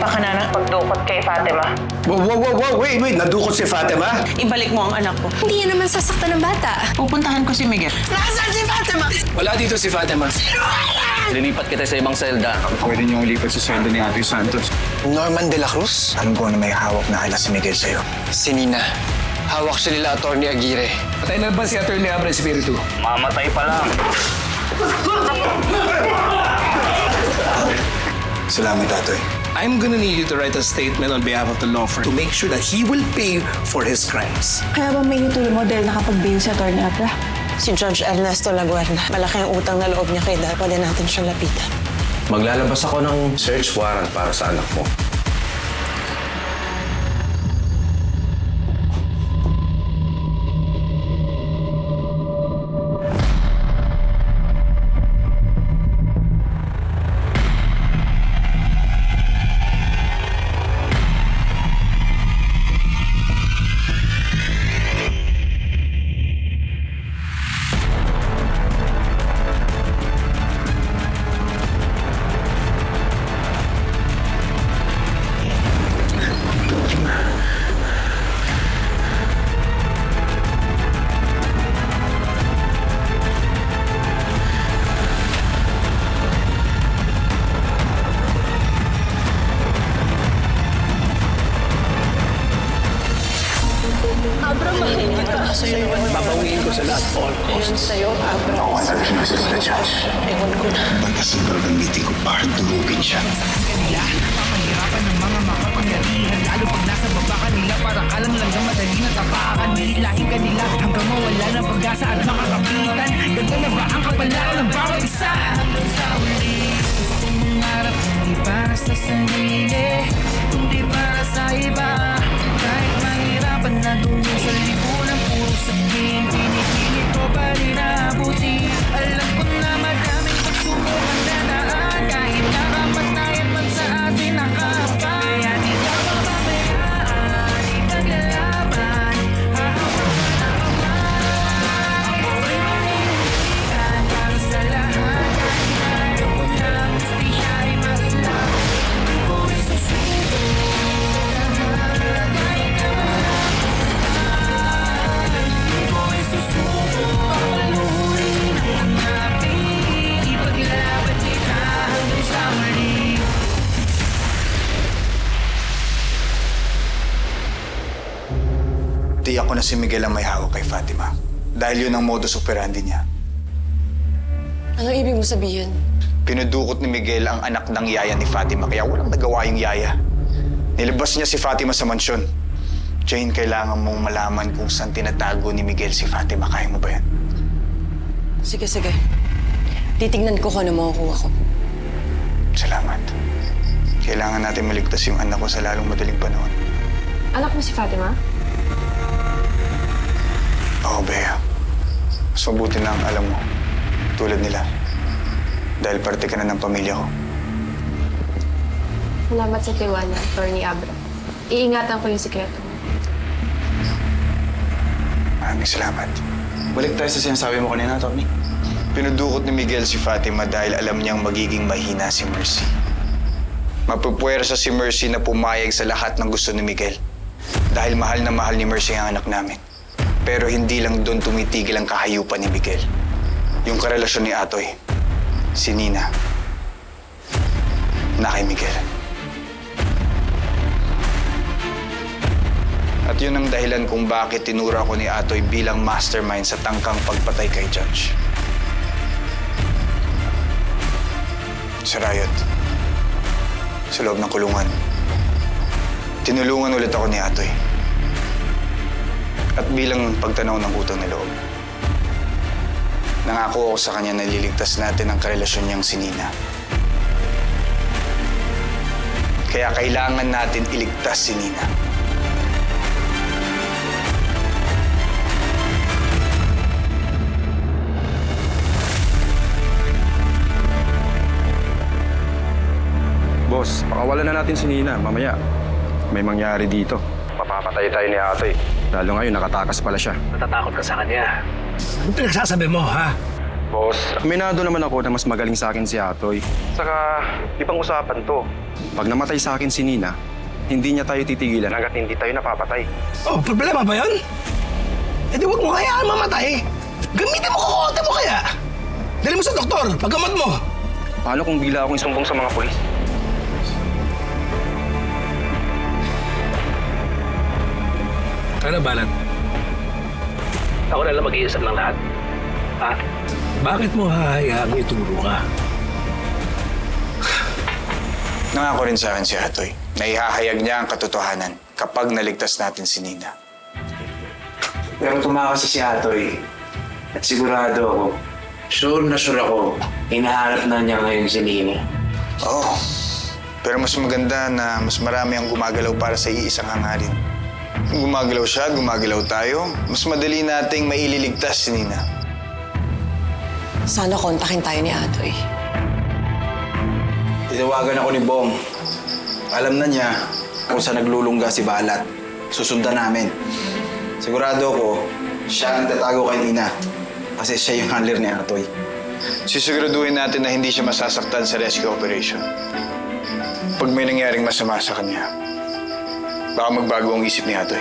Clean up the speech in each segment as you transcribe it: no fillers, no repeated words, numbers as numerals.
pa ka na ng pagdukot kay Fatima. Wow! Wait! Nadukot si Fatima? Ibalik mo ang anak ko. Hindi yan naman sasaktan ng bata. Pupuntahan ko si Miguel. Nasaan si Fatima? Wala dito si Fatima. Lilipat kita sa ibang selda. Pwede niyong lipat sa sweldo ni Ate Santos. Norman de la Cruz? Alam ko na may hawak na anak si Miguel sa'yo. Si Nina. Hawak siya nila Atty. Aguirre. Patay na ba si Atty. Abra Espiritu? Mamatay pa lang. Salamat, Atoy. I'm gonna need you to write a statement on behalf of the law firm to make sure that he will pay for his crimes. Kaya ba may inutulong mo dahil nakapag-bail si Atty. Abra? Si Judge Ernesto Laguarda. Malaki ang utang na loob niya kay Dad. Pwede natin siyang lapitan. Maglalabas ako ng search warrant para sa anak mo. Babawiin ko sa lahat, all costs. Yun sa'yo, Abra. Ako ang nagsinusis na judge. Ewan ko na. Pagkasin ko gamitin ko para durugin siya. Kanila, napapahirapan ng mga makapangyarihan. Lalo pag nasa baba kanila, para kalang lang madali na tapakan. Nilahin kanila hanggang mawala ng pag-asa at makakapitan. Ganda na ba ang kapalaran ng bawat isa? Hanggang sa uli, gusto mong harap, hindi para sa sarili, kundi para sa iba. Kahit mahirapan na doon sa lipunan, puro sabihin, pinipilit ko pa rin abuti. Alam ko na madaming pagsubok ang dadaan, kahit nakamatayan man sa atin nakapag. Kaya di ka mapabayaan, ipaglalaban, hahawakan ang kamay. Ako'y manindigan para sa lahat, kahit naroon ang hustisya ay marilap. Hindi ko isusuko lahat, kahit na malapit. Hindi ko isusuko, papaluin ang hanapin. Ipaglaban kita hanggang sa muli. Tiyak ko na si Miguel ang may hawak kay Fatima. Dahil yun ang modus operandi niya. Anong ibig mo sabihin? Pinudukot ni Miguel ang anak ng yaya ni Fatima, kaya walang nagawa yung yaya. Nilabas niya si Fatima sa mansyon. Jane, kailangan mong malaman kung saan tinatago ni Miguel si Fatima. Kaya mo ba yan? Sige. Titignan ko kung ano makukuha ko. Salamat. Kailangan natin maligtas yung anak ko sa lalong madaling panahon. Anak mo si Fatima? Oo, Bea. Mas mabuti na ang alam mo. Tulad nila. Dahil parte ka na ng pamilya ko. Salamat sa tiwala, Atty. Abra. Iingatan ko yung sikreto. Maraming salamat. Balik tayo sa sinasabi mo kanina, Tony. Pinudukot ni Miguel si Fatima dahil alam niyang magiging mahina si Mercy. Mapupuwersa si Mercy na pumayag sa lahat ng gusto ni Miguel. Dahil mahal na mahal ni Mercy ang anak namin. Pero hindi lang doon tumitigil ang kahayupan ni Miguel. Yung karelasyon ni Atoy, si Nina, na kay Miguel. At yun ang dahilan kung bakit tinura ko ni Atoy bilang mastermind sa tangkang pagpatay kay Judge. Sa riot, sa loob ng kulungan, tinulungan ulit ako ni Atoy. At bilang pagtanaw ng utang na loob, nangako ako sa kanya na liligtas natin ang karelasyon niyang si Nina. Kaya kailangan natin iligtas si Nina. Boss, pakawalan na natin si Nina. Mamaya, may mangyari dito. Mapapatay tayo ni Atoy. Lalo ngayon, nakatakas pala siya. Natatakot ka sa kanya. Ano pinagsasabi mo, ha? Boss, aminado naman ako na mas magaling sa akin si Atoy. Saka, ibang usapan to. Pag namatay sa akin si Nina, hindi niya tayo titigilan hanggat hindi tayo napapatay. Oh, problema ba yun? Eh di huwag mo kayaan mamatay. Gamitin mo kukote mo kaya. Dali mo sa doktor, paggamot mo. Paano kung bigla akong isumbong sa mga polis? Ano, Balat? Ako na lang mag-iisip ng lahat. Ha? Bakit mo hahayaang ituro ka? Nangako rin sa akin si Atoy na ihahayag niya ang katotohanan kapag naligtas natin si Nina. Pero tumakas si Atoy. At sigurado ako, sure ako, hinahanap na niya ngayon si Nina. Oo. Pero mas maganda na mas marami ang gumagalaw para sa iisang hangarin. Kung gumagalaw siya, gumagalaw tayo, mas madali nating maililigtas si Nina. Sana kontakin tayo ni Atoy. Tinawagan ako ni Bong. Alam na niya kung saan naglulungga si Balat. Susundan namin. Sigurado ko, siya ang tatago kay Nina. Kasi siya yung handler ni Atoy. Sisiguraduhin natin na hindi siya masasaktan sa rescue operation. Pag may nangyaring masama sa kanya, baka magbago ang isip ni Atoy.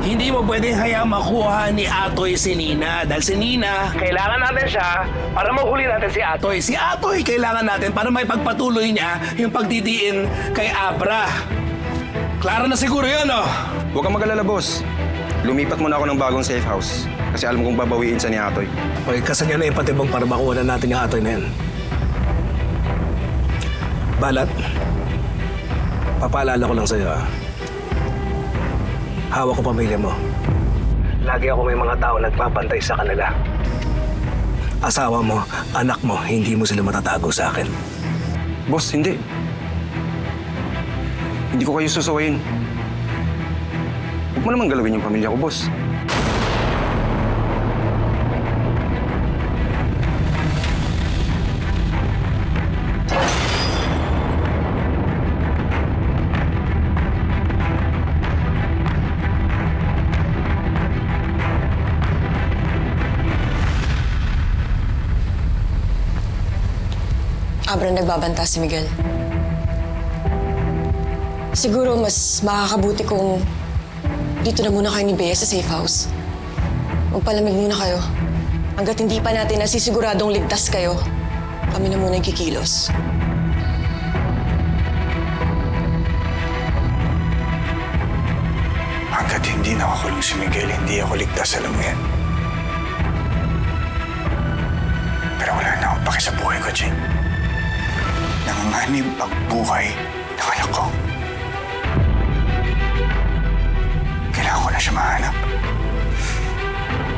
Hindi mo pwedeng hayaang makuha ni Atoy si Nina. Dahil si Nina, kailangan natin siya para mahuli natin si Atoy. Si Atoy, kailangan natin para may pagpatuloy niya yung pagdidiin kay Abra. Klaro na siguro yun, oh. Huwag kang mag-alala, boss. Lumipat muna ako ng bagong safe house. Kasi alam kong babawiin siya ni Atoy. Okay, kasanyan na ipatibang para makuha na natin yung Atoy na yan. Balat, papaalala ko lang sa'yo, ah. Hawak ko pamilya mo. Lagi ako may mga tao nagpapantay sa kanila. Asawa mo, anak mo, hindi mo sila matatago sa akin. Boss, hindi. Hindi ko kayo susuwayin. Huwag mo naman galawin yung pamilya ko, boss. Abra, nagbabanta si Miguel. Siguro mas makakabuti kung dito na muna kayo ni Bea sa safe house. Magpalamig muna kayo. Hanggat hindi pa natin nasisiguradong ligtas kayo, kami na muna kikilos. Hanggat hindi nakakulong si Miguel, hindi ako ligtas, alam mo yan. Pero wala na akong paki sa buhay ko, Jane. Nanganganib ang buhay ng anak ko. Kailangan ko na siya mahanap.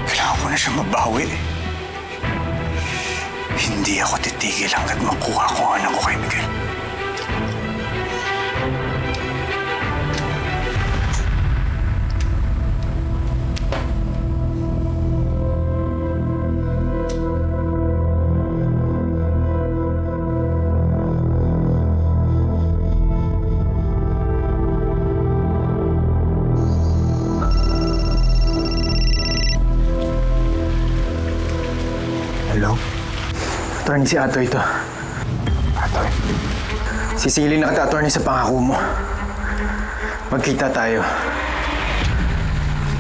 Kailangan ko na siya mabawi. Hindi ako titigil hanggat makuha ko ang anak ko kay Miguel. Hello? Attorney, si Atoy ito. Atoy, Sisingilin na kita, attorney, sa pangako mo. Magkita tayo.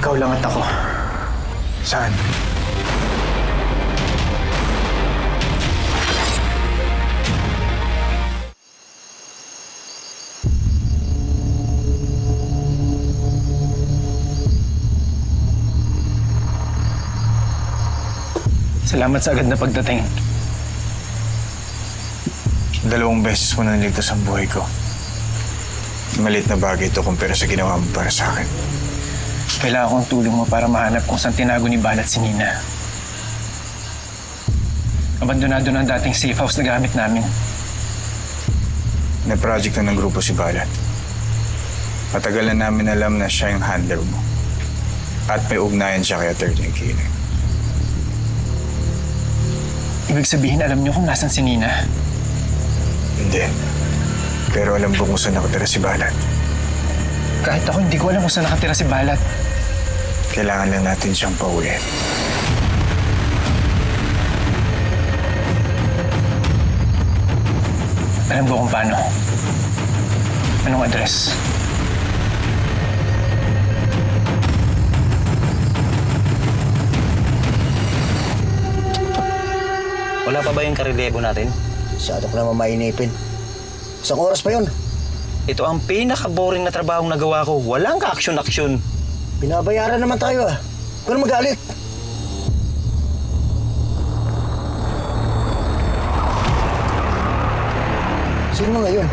Ikaw lang at ako. saan? Salamat sa agad na pagdating. 2 beses mo na niligtas ang buhay ko. Maliit na bagay ito kumpara sa ginawa mo para sa akin. Kailangan kong tulong mo para mahanap kung saan tinago ni Balat si Nina. Abandonado na ang dating safe house na gamit namin. Na-project na ng grupo si Balat. Matagal na namin alam na siya yung handler mo. At may ugnayan siya kay Atty. Aguirre. Ibig sabihin, alam niyo kung nasan si Nina. Hindi. Pero alam ko kung saan nakatira si Balat. Kahit ako, hindi ko alam kung saan nakatira si Balat. Kailangan lang natin siyang pauwiin. Alam ko kung paano. Anong address? Wala pa ba yung karidebo natin? Masyado ko naman mainipin. Isang oras pa yun. Ito ang pinaka-boring na trabahong nagawa ko. Walang ka-aksyon-aksyon. Binabayaran naman tayo ah. Huwag ka na magalit. Sino mo ngayon?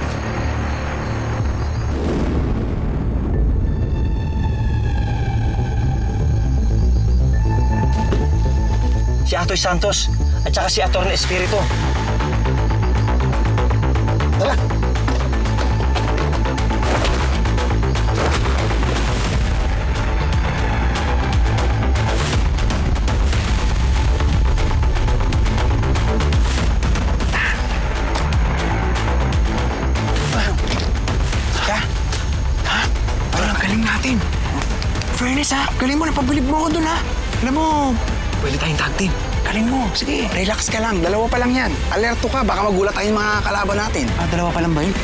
Si Atoy Santos at saka si Atty. Espiritu. Tara! Ang galing natin. Fairness ha, galing mo, napabilib mo ako dun ha. Alam mo, pwede tayong tag team. Galing mo, sige. Relax ka lang, dalawa pa lang yan. Alerto ka, baka magulat tayong mga kalaban natin. Dalawa pa lang ba yun?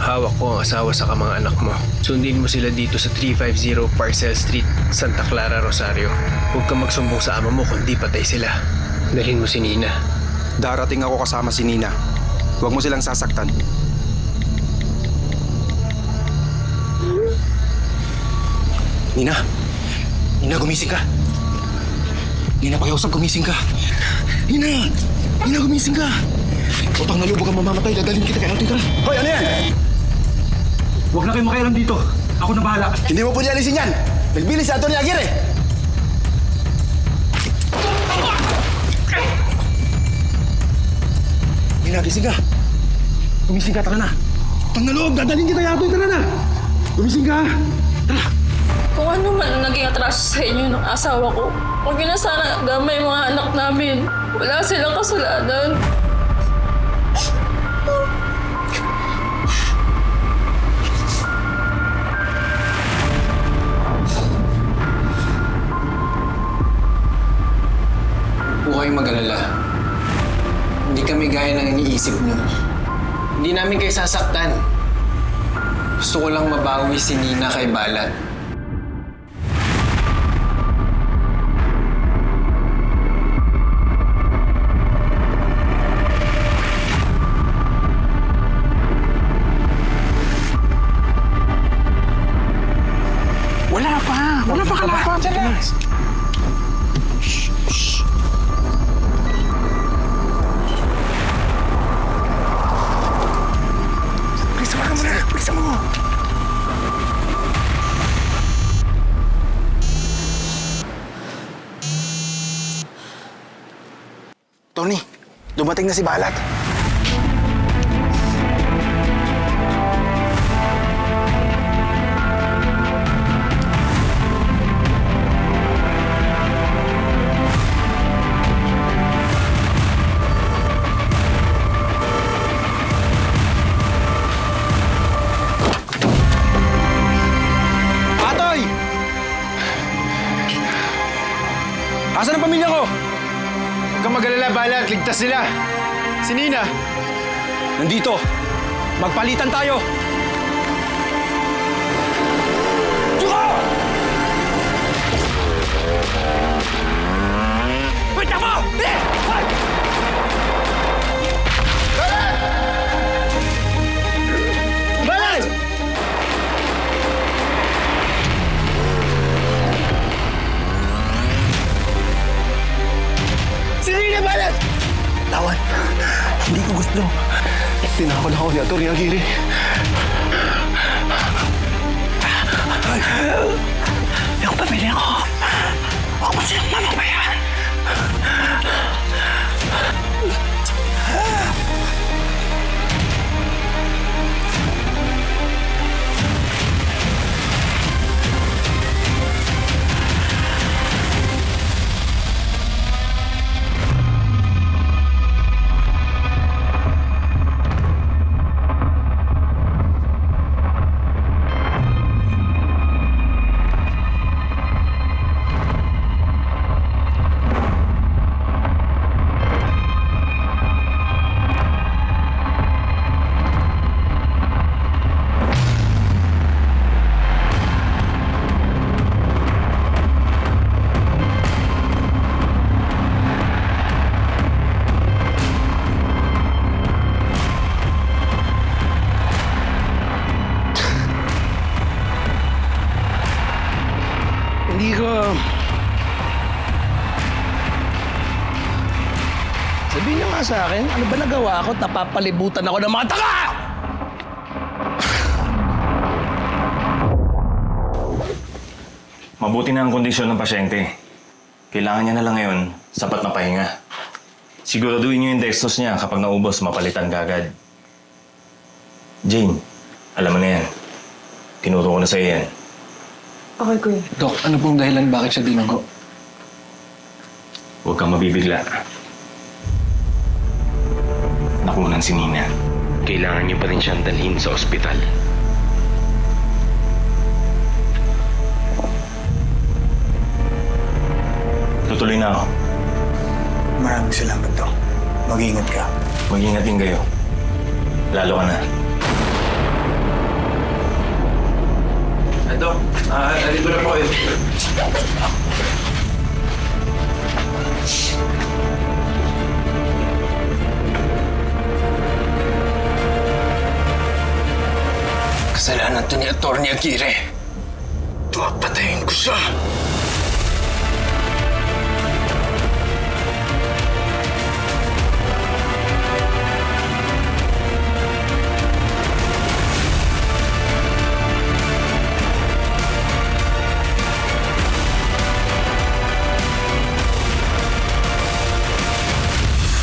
Hawak ko ang asawa sa mga anak mo. Sundin mo sila dito sa 350 Parcel Street, Santa Clara, Rosario. Huwag kang magsumbong sa ama mo kundi patay sila. Dalhin mo si Nina. Darating ako kasama si Nina. Huwag mo silang sasaktan. Nina! Nina, gumising ka! Nina, pakiusap, gumising ka! Nina! Nina, gumising ka! Utang na lubog ang mamamatay, dadalhin kita kay Atoy, tara! Hoy, ano yan? Huwag na kayong makialam dito. Ako na bahala. Hindi mo pwede alisin yan. Nagbilis si Atty. Aguirre. Nina, gising ka! Gumising ka, tara na! Utang na loob, dadalhin kita kay Atoy, tara na! Gumising ka! Tara! Kung ano man ang naging atraso sa inyo ng asawa ko, huwag yun na sana gamay yung mga anak namin. Wala silang kasalanan. Huwag kayong mag-alala. Hindi kami gaya ng iniisip niyo. Hindi namin kayo sasaktan. Gusto ko lang mabawi si Nina kay Balat. Wala pa kalaban. Diyan. Bilisan mo. Tony, dumating na si Balat. Asan ang pamilya ko? Huwag kang mag-alala, Balat. Ligtas sila. Si Nina. Nandito. Magpalitan tayo. Tuko! Wait, tama! Balat! Sige na, Balat! Tawan, hindi ko gusto. Tinakot ako ni Atty. Aguirre. Yung pamilya ko, huwag mo silang mamamayaan. ka sa akin? Ano ba nagawa ko? Napapalibutan ako ng mga tanga! Mabuti na ang kondisyon ng pasyente. Kailangan niya na lang ngayon sapat na pahinga. Siguraduhin niyo yung dextrose niya kapag naubos, mapalitan kagad. Jane, alam mo na yan. Tinuro ko na sa'yo yan. Okay, kuya. Dok, ano pong dahilan bakit siya dinugo? Huwag kang mabibigla. Nakunan si Nina. Kailangan niyo pa rin siyang dalhin sa ospital. Tutuloy na ako. Maraming salamat, Dok. Mag-ingat ka. Mag-ingat din kayo. Lalo ka na. Dok, nandito na po kayo. Kasalanan to ni Atty. Aguirre. Papatayin ko siya.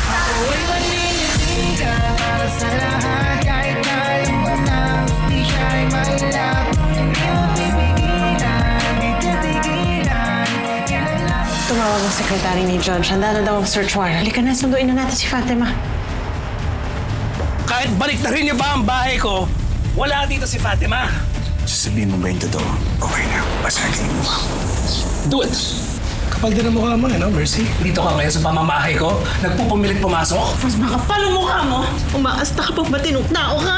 Ako'y maninindigan para sa lahat. Kahit na alam ko na hustisya ay mahirap. Hindi mo pipigilan, di titigilan. Tumawag ang sekretary ni John. Handa na daw ang search warrant. Halika na, sunduin na natin si Fatima. Kahit baliktarin niyo ba ang bahay ko, wala dito si Fatima. Sasabihin mo ba yung totoo? Okay na, basahin mo. Do it! Kapal din ang mukha mo, ano, Mercy? Dito ka ngayon sa pamamahay ko, nagpupumilit pumasok. Mas makapal ang mukha mo. Umaasta ka pag matinong tao ka.